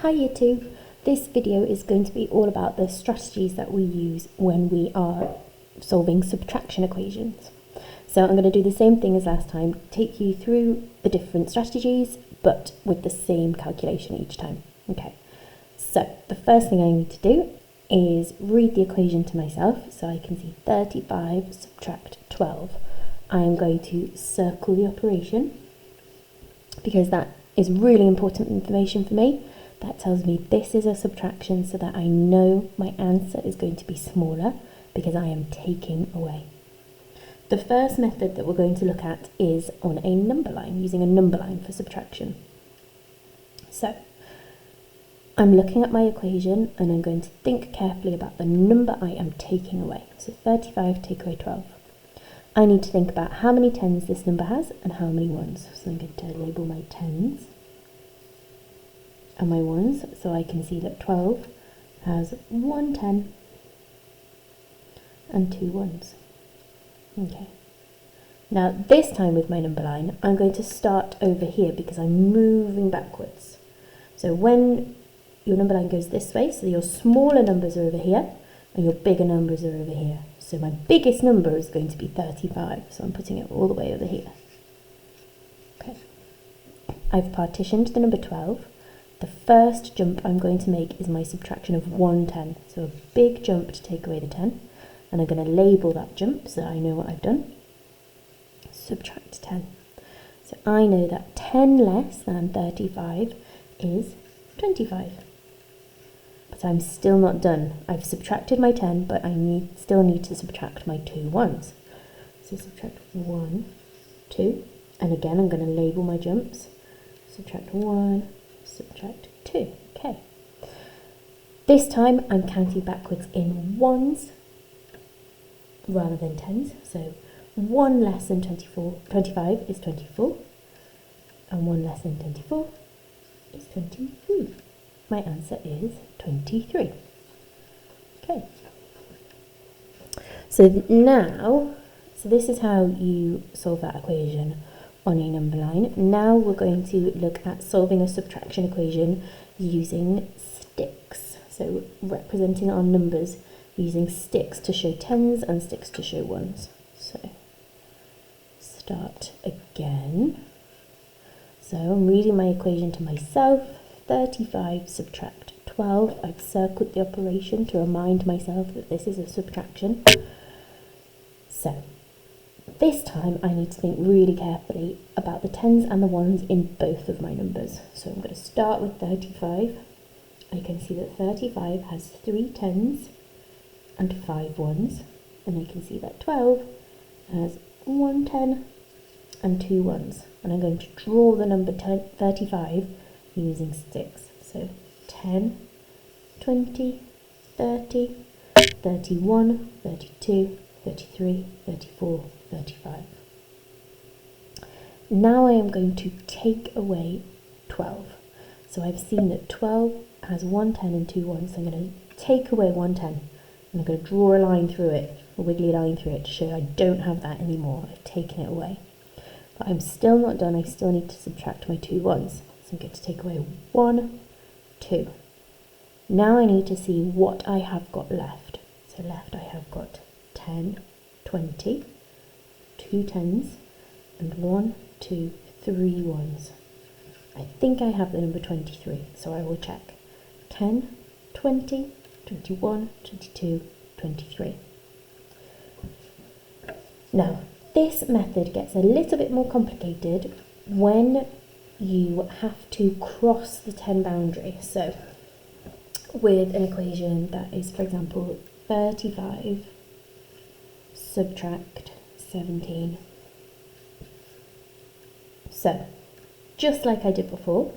Hi Year 2, this video is going to be all about the strategies that we use when we are solving subtraction equations. So I'm going to do the same thing as last time, take you through the different strategies but with the same calculation each time. Okay, so the first thing I need to do is read the equation to myself so I can see 35 subtract 12. I am going to circle the operation because that is really important information for me. That tells me this is a subtraction so that I know my answer is going to be smaller because I am taking away. The first method that we're going to look at is on a number line, using a number line for subtraction. So I'm looking at my equation and I'm going to think carefully about the number I am taking away. So 35 take away 12. I need to think about how many tens this number has and how many ones. So I'm going to label my tens and my ones so I can see that 12 has 1 10 and 2 ones. Okay. Now this time with my number line I'm going to start over here because I'm moving backwards. So when your number line goes this way, so your smaller numbers are over here and your bigger numbers are over here. So my biggest number is going to be 35, so I'm putting it all the way over here. Okay. I've partitioned the number 12. The first jump I'm going to make is my subtraction of 1 10. So a big jump to take away the 10. And I'm going to label that jump so that I know what I've done. Subtract 10. So I know that 10 less than 35 is 25. But I'm still not done. I've subtracted my 10, but I still need to subtract my 2 ones. So subtract 1, 2. And again, I'm going to label my jumps. Subtract 1. Subtract 2. Okay. This time I'm counting backwards in ones rather than tens. So 1 less than 25 is 24. And 1 less than 24 is 23. My answer is 23. Okay. So now, this is how you solve that equation on a number line. Now we're going to look at solving a subtraction equation using sticks. So representing our numbers using sticks to show tens and sticks to show ones. So start again. So I'm reading my equation to myself. 35 subtract 12. I've circled the operation to remind myself that this is a subtraction. So this time I need to think really carefully about the tens and the ones in both of my numbers. So I'm going to start with 35. I can see that 35 has 3 tens and 5 ones. And I can see that 12 has 1 10 and 2 ones. And I'm going to draw the number 35 using sticks. So 10, 20, 30, 31, 32, 33, 34, 35. Now I am going to take away 12. So I've seen that 12 has 1 10 and 2 ones, so I'm going to take away 1 10 and I'm going to draw a line through it, a wiggly line through it to show I don't have that anymore. I've taken it away. But I'm still not done. I still need to subtract my 2 ones. So I'm going to take away 1, 2. Now I need to see what I have got left. So left I have got 10, 20, 2 tens, and 1, 2, 3 ones. I think I have the number 23, so I will check. 10, 20, 21, 22, 23. Now, this method gets a little bit more complicated when you have to cross the 10 boundary. So, with an equation that is, for example, 35 subtract 17. So, just like I did before,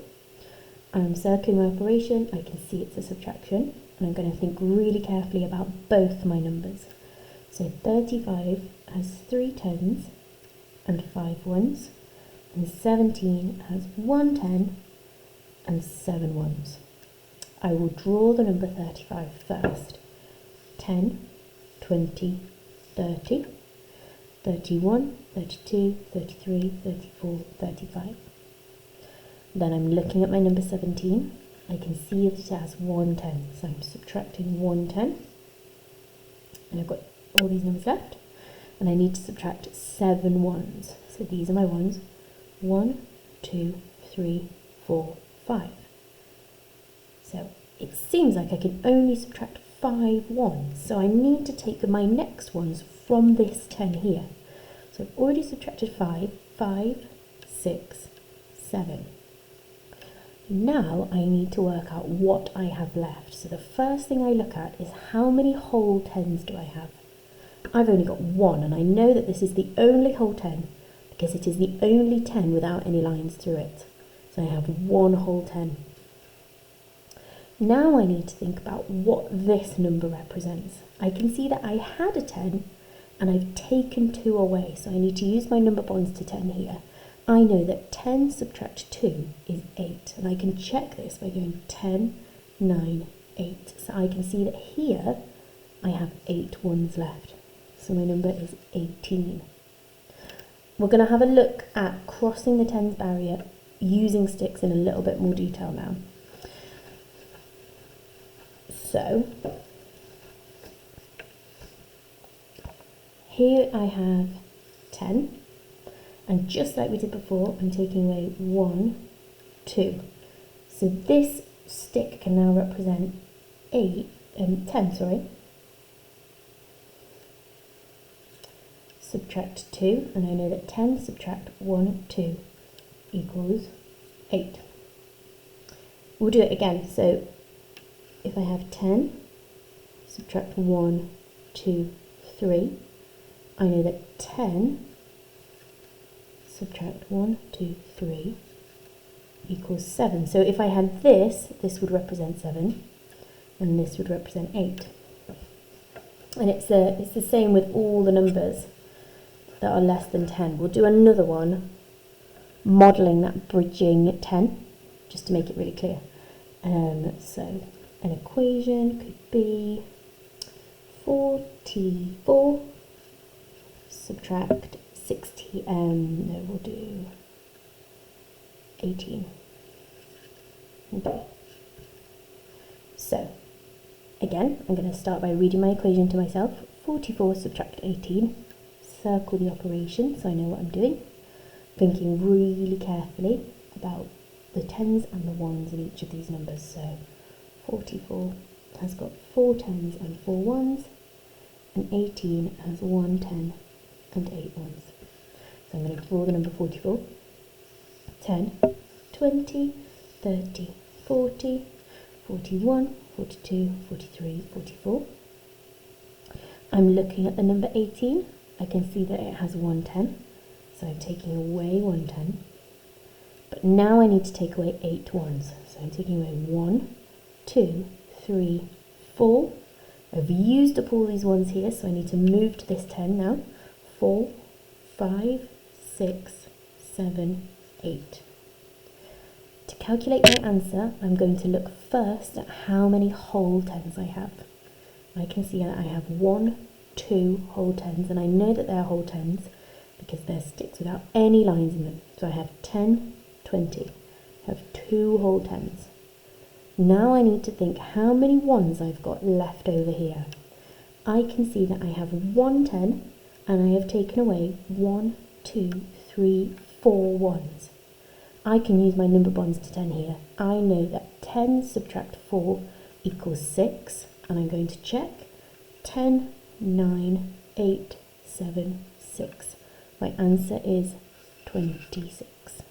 I'm circling my operation, I can see it's a subtraction, and I'm going to think really carefully about both my numbers. So 35 has 3 tens and 5 ones, and 17 has 1 10 and 7 ones. I will draw the number 35 first. 10, 20, 30, 31, 32, 33, 34, 35. Then I'm looking at my number 17. I can see that it has 1 10. So I'm subtracting 1 10. And I've got all these numbers left. And I need to subtract 7 ones. So these are my ones. 1, 2, 3, 4, 5. So it seems like I can only subtract 5 ones. So I need to take my next ones from this 10 here. So I've already subtracted 5, 5, 6, 7. Now I need to work out what I have left. So the first thing I look at is how many whole 10s do I have? I've only got 1, and I know that this is the only whole 10 because it is the only 10 without any lines through it. So I have 1 whole 10. Now I need to think about what this number represents. I can see that I had a 10 and I've taken 2 away, so I need to use my number bonds to 10 here. I know that 10 subtract 2 is 8, and I can check this by going 10, 9, 8. So I can see that here I have 8 ones left. So my number is 18. We're going to have a look at crossing the tens barrier using sticks in a little bit more detail now. So here I have 10, and just like we did before, I'm taking away 1, 2. So this stick can now represent 10, sorry. Subtract 2, and I know that 10 subtract 1, 2 equals 8. We'll do it again. So if I have 10, subtract 1, 2, 3, I know that 10 subtract 1, 2, 3 equals 7. So if I had this, this would represent 7, and this would represent 8. And it's the same with all the numbers that are less than 10. We'll do another one modelling that bridging 10, just to make it really clear. So an equation could be 44 subtract 60, no, we'll do 18. Okay. So again, I'm going to start by reading my equation to myself. 44 subtract 18. Circle the operation so I know what I'm doing. Thinking really carefully about the tens and the ones in each of these numbers. So 44 has got 4 tens and 4 ones, and 18 has 1 10 and 8 ones. So I'm going to draw the number 44. 10, 20, 30, 40, 41, 42, 43, 44. I'm looking at the number 18. I can see that it has 1 10, so I'm taking away 1 10. But now I need to take away 8 ones. So I'm taking away 1, 2, 3, 4. I've used up all these ones here, so I need to move to this 10 now. 4, 5, 6, 7, 8. To calculate my answer, I'm going to look first at how many whole tens I have. I can see that I have 1, 2 whole tens, and I know that they're whole tens because they're sticks without any lines in them. So I have 10, 20. I have 2 whole tens. Now I need to think how many ones I've got left over here. I can see that I have 1 10, and I have taken away 1, 2, 3, 4 ones. I can use my number bonds to 10 here. I know that 10 subtract 4 equals 6, and I'm going to check. 10, 9, 8, 7, 6. My answer is 26.